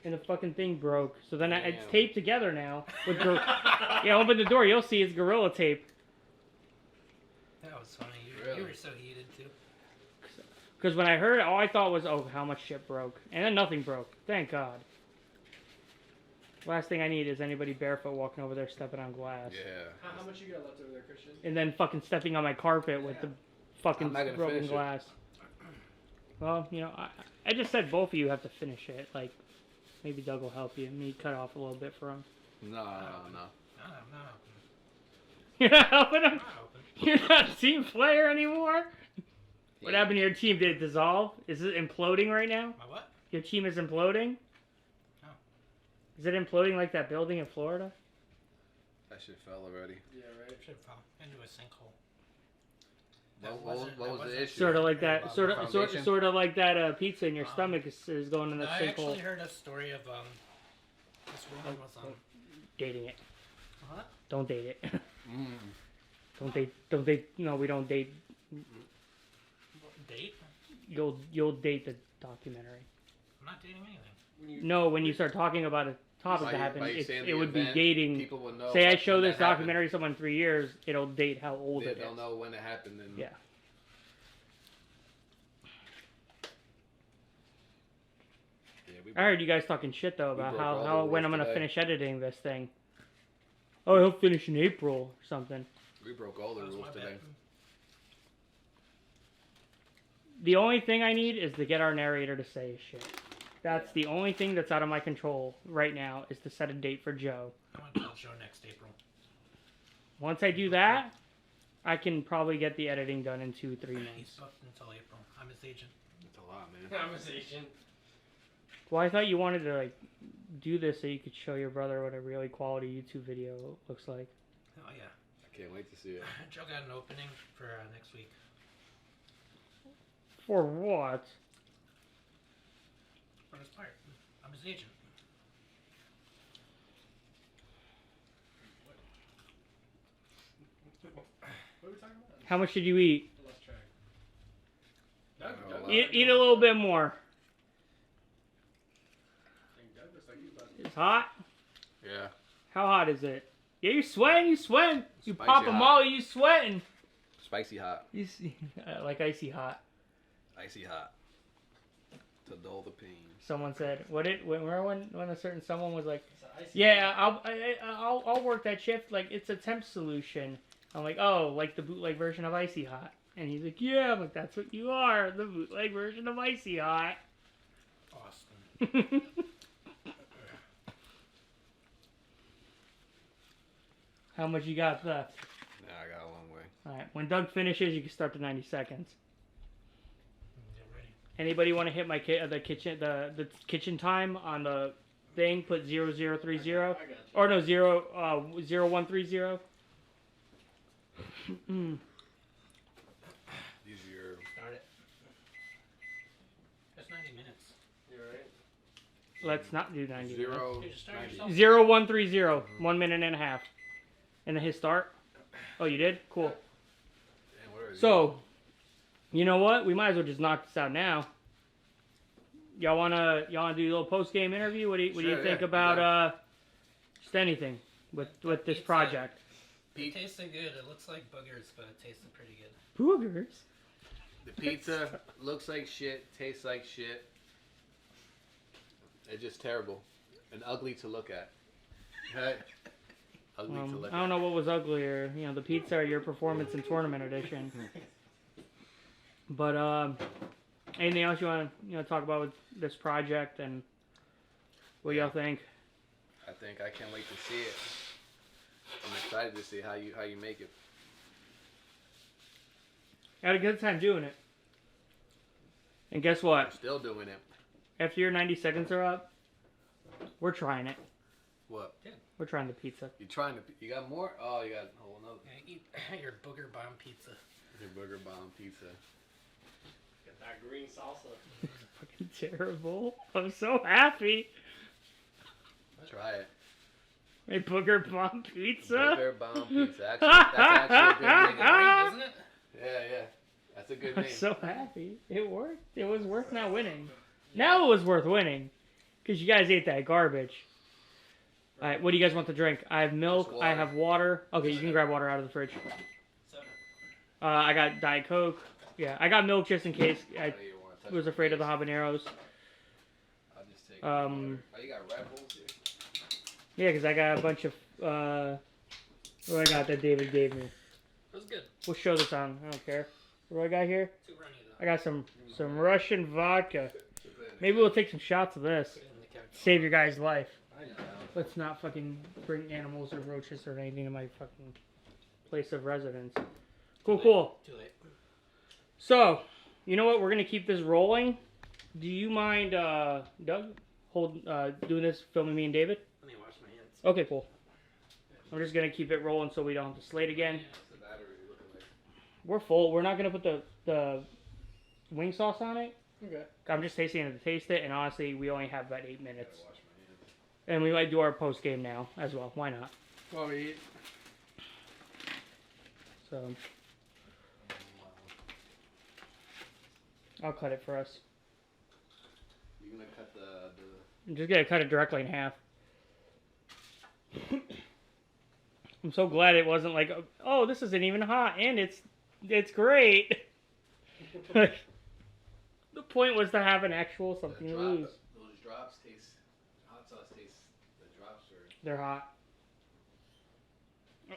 And the fucking thing broke. So then it's Damn. taped together now. With yeah, open the door. You'll see it's Gorilla Tape. That was funny. You Really? were so heated too. Because when I heard it, all I thought was, oh, how much shit broke. And then nothing broke. Thank God. Last thing I need is anybody barefoot walking over there stepping on glass. Yeah. How much you got left over there, Christian? And then fucking stepping on my carpet with the fucking I'm not gonna broken finish it. glass. Well, you know, I just said both of you have to finish it. Like, maybe Doug will help you. Me cut off a little bit for him. No. No, You're not helping him? not open. You're not a team player anymore? What happened to your team? Did it dissolve? Is it imploding right now? My what? Your team is imploding? No. Is it imploding like that building in Florida? That shit fell already. Yeah, right. Should fall into a sinkhole. What was the issue? Sort of like that. Sort Foundation? of like that pizza in your stomach is going in the I sinkhole. actually heard a story of this woman was Dating it. what? Don't date it. Mm. Don't date. No, we don't date. Date? You'll date the documentary. I'm not dating anything. No, when you start talking about a topic By that you happened, saying it the would be event, dating. People will know. Say I when show this that happened. documentary to someone in 3 years, it'll date how old it They'll is. know when it happened. And Yeah. I heard you guys talking shit though about broke all how the when I'm rules gonna today. finish editing this thing. Oh, he'll finish in April or something. We broke all the That was rules my today. bad. The only thing I need is to get our narrator to say shit. That's the only thing that's out of my control right now is to set a date for Joe. I want to tell Joe next April. Once I do that, I can probably get the editing done in 2-3 He's months. booked until April. I'm his agent. It's a lot, man. I'm a Asian. Well, I thought you wanted to like do this so you could show your brother what a really quality YouTube video looks like. Oh yeah. I can't wait to see it. Joe got an opening for next week. For what? For his part. I'm his agent. What are we talking about? How much did you eat? I lost track. Oh, Doug, wow. Eat a little bit more. Doug looks like he's about to- It's hot. Yeah. How hot is it? Yeah, you sweating. You sweating. You Spicy pop a hot. molly. You sweating. Spicy hot. You see, like icy hot. Icy hot. To dull the pain. Someone said, "What it?" Remember when a certain someone was like, It's an icy "Yeah, I'll work that shift. Like it's a temp solution." I'm like, "Oh, like the bootleg version of icy hot." And he's like, "Yeah," I'm like, "That's what you are, the bootleg version of icy hot." Austin. How much you got left? Yeah, I got a long way. All right. When Doug finishes, you can start the 90 seconds. Get ready. Anybody want to hit my the kitchen time on the thing? Put 0030 or no 0130. These are your. Start it. That's 90 minutes. You alright? Let's not do 90. Zero. You just start 90. yourself. 0130. 1 minute and a half. And then hit start. Oh, you did? Cool. Damn, what are these? So, you know what? We might as well just knock this out now. Y'all wanna do a little post game interview? What do you Sure, think yeah. about just anything with this Pizza. project? It tasted good. It looks like boogers, but it tasted pretty good. Boogers. The pizza looks like shit, tastes like shit. It's just terrible and ugly to look at. Hey. Ugly to look I don't know what was uglier, the pizza or your performance in tournament edition. But anything else you want to talk about with this project and what y'all think? I think I can't wait to see it. I'm excited to see how you make it. I had a good time doing it. And guess We're what? still doing it. After your 90 seconds are up, we're trying it. What? We're trying the pizza. You trying to? You got more? Oh, you got a whole nother. Yeah, eat your booger bomb pizza. Your burger bomb pizza. Get that green salsa. Fucking terrible. I'm so happy. Try it. My booger bomb pizza. Burger bomb pizza. Actually, that's actually a good name. Green, isn't it? Yeah. That's a good I'm name. so happy. It worked. It was worth not winning. Now it was worth winning. Because you guys ate that garbage. Alright, what do you guys want to drink? I have milk. Just I water. have water. Okay, you can grab water out of the fridge. Soda. I got Diet Coke. Yeah, I got milk just in case. I Oh, you wanna touch was my afraid of the face? habaneros. I'll just take Um, water. Oh, you got Red Bulls here? Yeah, because I got a bunch of. What I got that David gave me. It was good. We'll show this on. I don't care. What do I got here? Too runny though. I got some Russian vodka. Maybe we'll take some shots of this. Put it in the couch. Save your guy's life. I know. Let's not fucking bring animals or roaches or anything to my fucking place of residence. Cool. Too late. So, you know what? We're gonna keep this rolling. Do you mind, Doug, doing this, filming me and David? Let me wash my hands. Okay, cool. I'm just gonna keep it rolling so we don't have to slate again. What's the battery looking like? We're full. We're not gonna put the wing sauce on it. Okay. I'm just tasting it to taste it, and honestly, we only have about 8 minutes. Gotta wash my hands. And we might do our post game now as well. Why not? While we eat. So I'll cut it for us. You gonna cut the I'm just gonna cut it directly in half. I'm so glad it wasn't like, oh, this isn't even hot, and it's great. The point was to have an actual something to lose. those drops taste. Hot sauce tastes. The drops are. They're hot.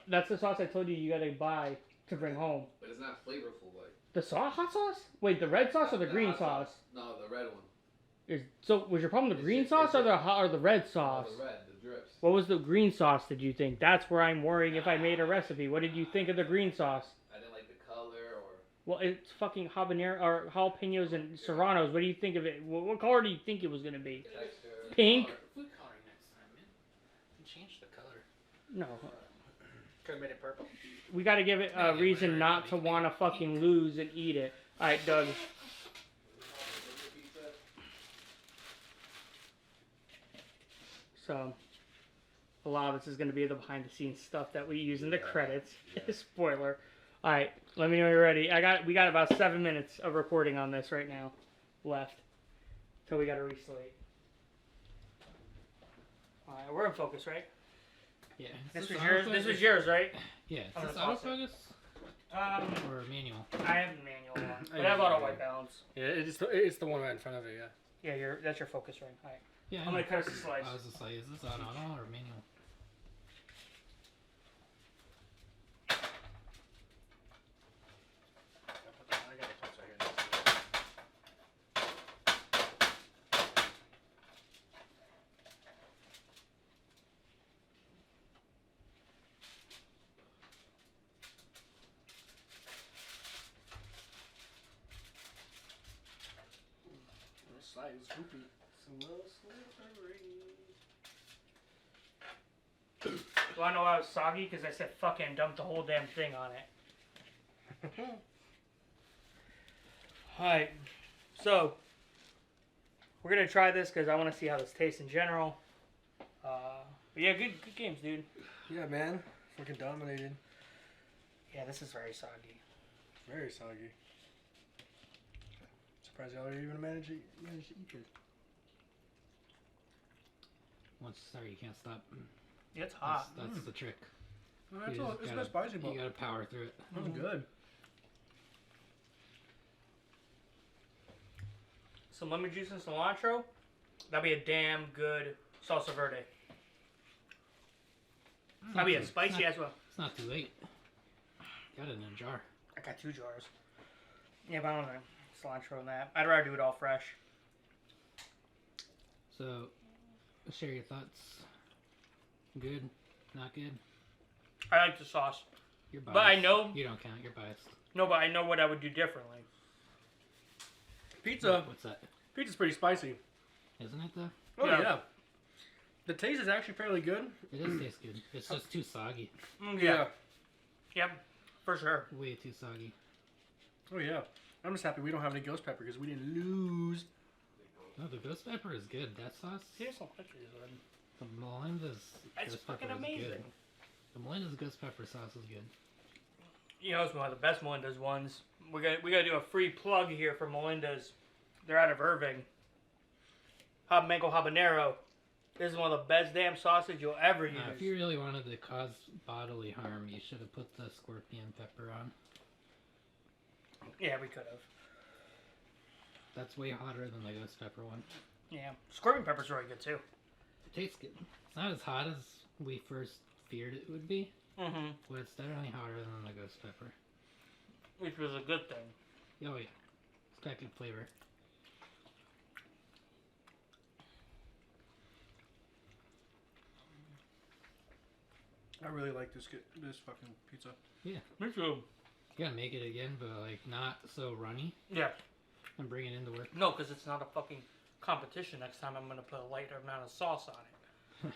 That's the sauce I told you gotta buy to bring home. But it's not flavorful like. The hot sauce? Wait, the red sauce or the green hot sauce? No, the red one. So was your problem the It's green just- sauce it's or just- the red sauce? Oh, the red, the drips. What was the green sauce? Did you think? That's where I'm worrying if I made a recipe. What did you think of the green sauce? I didn't like the color or. Well, it's fucking habanero or jalapenos and serranos. What do you think of it? What color do you think it was gonna be? Texture. Pink? Food coloring next time, man. And change the color. No. Could have made it purple. We gotta give it a reason not to want to fucking lose and eat it. All right, Doug. So, a lot of this is going to be the behind-the-scenes stuff that we use in the credits. Spoiler. All right, let me know when you're ready. We got about 7 minutes of recording on this right now left, till we got to reslate. All right, we're in focus, right? Yeah. This was yours, right? Yeah. I'm Is this gonna pause it. autofocus or manual? I have a manual on, but I have auto white balance. Yeah, it's the one right in front of it. Yeah. Yeah, that's your focus ring. All right. Yeah. I'm gonna cut us a slice. I was just like, is this on auto or manual? Scoopy. It's a little slippery. Do I know I was soggy? Because I said fucking dumped the whole damn thing on it. Alright. So, we're going to try this because I want to see how this tastes in general. But yeah, good games, dude. Yeah, man. Fucking dominated. Yeah, this is very soggy. Very soggy. Surprised y'all even managed to eat it. Once you start, you can't stop. Yeah, it's hot. That's the trick. Oh, You just it's gotta- not spicy, but You gotta power through it. that was good. Some lemon juice and cilantro. That'd be a damn good salsa verde. That'd be a spicy as well. It's not too late. Got it in a jar. I got 2 jars. Yeah, but I don't know. Cilantro and that. I'd rather do it all fresh. So, share your thoughts. Good, not good. I like the sauce. You're biased. But I know... You don't count. You're biased. No, but I know what I would do differently. Pizza. What's that? Pizza's pretty spicy. Isn't it though? Oh Yeah. yeah. The taste is actually fairly good. It does taste good. It's just too soggy. Yeah. Yep. For sure. Way too soggy. Oh yeah. I'm just happy we don't have any ghost pepper because we didn't lose. No, the ghost pepper is good. That sauce. Here's some pictures of it. The Melinda's It's ghost fucking pepper is amazing. good. The Melinda's ghost pepper sauce is good. You know, it's one of the best Melinda's ones. We got to do a free plug here for Melinda's. They're out of Irving. Mango habanero. This is one of the best damn sauces you'll ever use. If you really wanted to cause bodily harm, you should have put the scorpion pepper on. Yeah, we could have. That's way hotter than the ghost pepper one. Yeah. Scorpion pepper's really good too. It tastes good. It's not as hot as we first feared it would be, Mm-hmm. but it's definitely hotter than the ghost pepper. Which was a good thing. Oh yeah, it's got good flavor. I really like this fucking pizza. Yeah, Me too. you gotta make it again, but like not so runny, Yeah. and bring it into work. No, because it's not a fucking competition. Next time I'm going to put a lighter amount of sauce on it.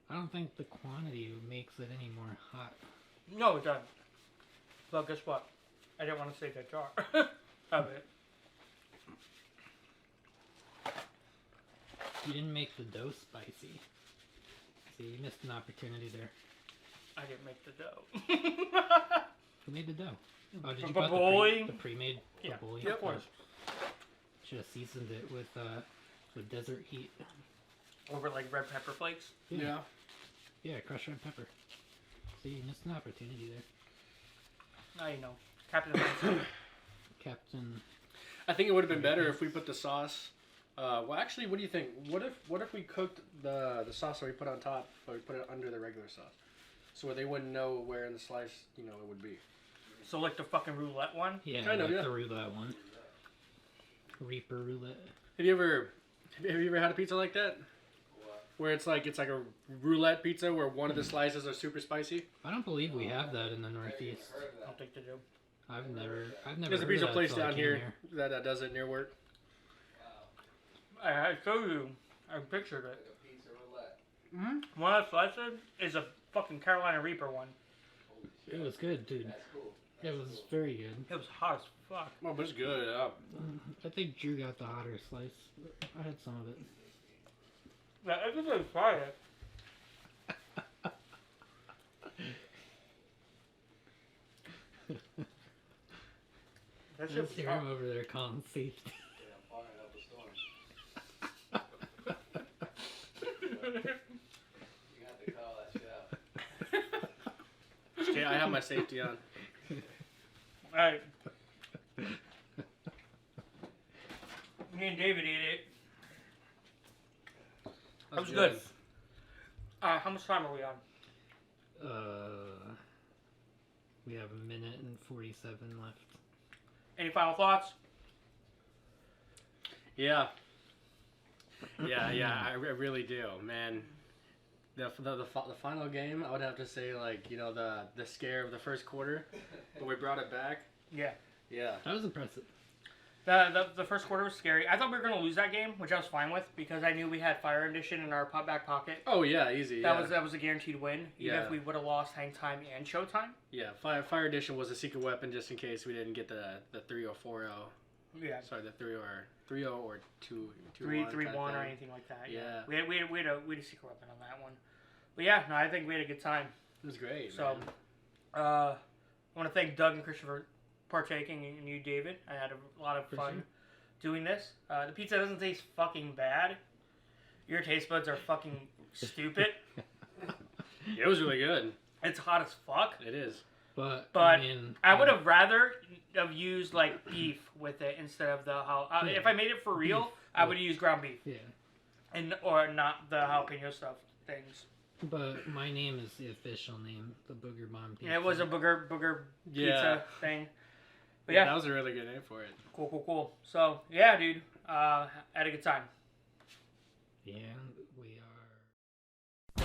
I don't think the quantity makes it any more hot. No, it doesn't. But guess what? I didn't want to save that jar of it. You didn't make the dough spicy. See, you missed an opportunity there. I didn't make the dough. Who made the dough? Oh, did you But put boy. the pre-made? Yeah. Boy? Yeah, of course. Should have seasoned it with desert heat. Over like red pepper flakes. Yeah. Yeah, crushed red pepper. See, you missed an opportunity there, Now you know. Captain Hangtime. Captain. I think it would have been better if we put the sauce. Well, actually, what do you think? What if we cooked the sauce that we put on top, but we put it under the regular sauce, so they wouldn't know where in the slice it would be. So like the fucking roulette one? Yeah, Kind of, like yeah. the roulette one. Reaper roulette. Have you ever had a pizza like that? Where it's like a roulette pizza where one of the slices are super spicy. I don't believe we have that in the Northeast. I don't think they do. I've never. There's a heard pizza of that place till I down came here that does it near work. I showed you. I pictured it. Mm-hmm. One of the slices is a fucking Carolina Reaper one. It was good, dude. It was very good. It was hot as fuck. Oh, but it's good. I think Drew got the hotter slice. I had some of it. Yeah, I just didn't try it. That I shit just hear him over there calling safety. Okay, I have my safety on. Alright. Me and David ate it. That was good. How much time are we on? We have a minute and 47 left. Any final thoughts? Yeah. Yeah, I really do, man. The final game, I would have to say, the scare of the first quarter, when we brought it back. Yeah. Yeah. That was impressive. The first quarter was scary. I thought we were going to lose that game, which I was fine with because I knew we had Fire Edition in our back pocket. Oh yeah, easy. That was a guaranteed win, even Yeah. if we would have lost Hangtime and Showtime. Yeah, Fire Edition was a secret weapon just in case we didn't get the 3-0, 4-0. Yeah. Sorry, the 3-0 or 2-1 3-1 or thing. anything like that. Yeah. We had a secret weapon on that one. But yeah, no, I think we had a good time. It was great. So, man. I want to thank Doug and Christopher partaking, and you, David. I had a lot of fun doing this. The pizza doesn't taste fucking bad. Your taste buds are fucking stupid. It was really good. It's hot as fuck. It is. But But I mean, I would have rather have used like beef with it instead of the if I made it for real, I would use ground beef yeah. and or not the jalapeno stuff things. But my name is the official name, the Booger Bomb Pizza. And it was a booger Yeah. pizza thing. But Yeah, yeah, that was a really good name for it. cool. So yeah, dude, had a good time. Yeah, we are.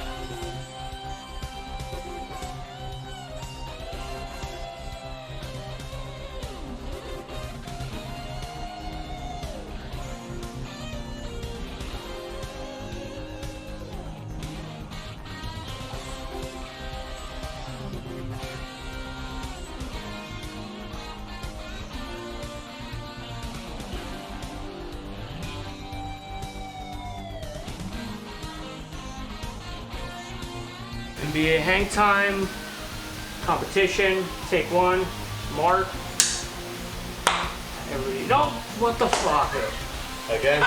NBA Hangtime competition, take one, Mark. No, what the fuck? Again?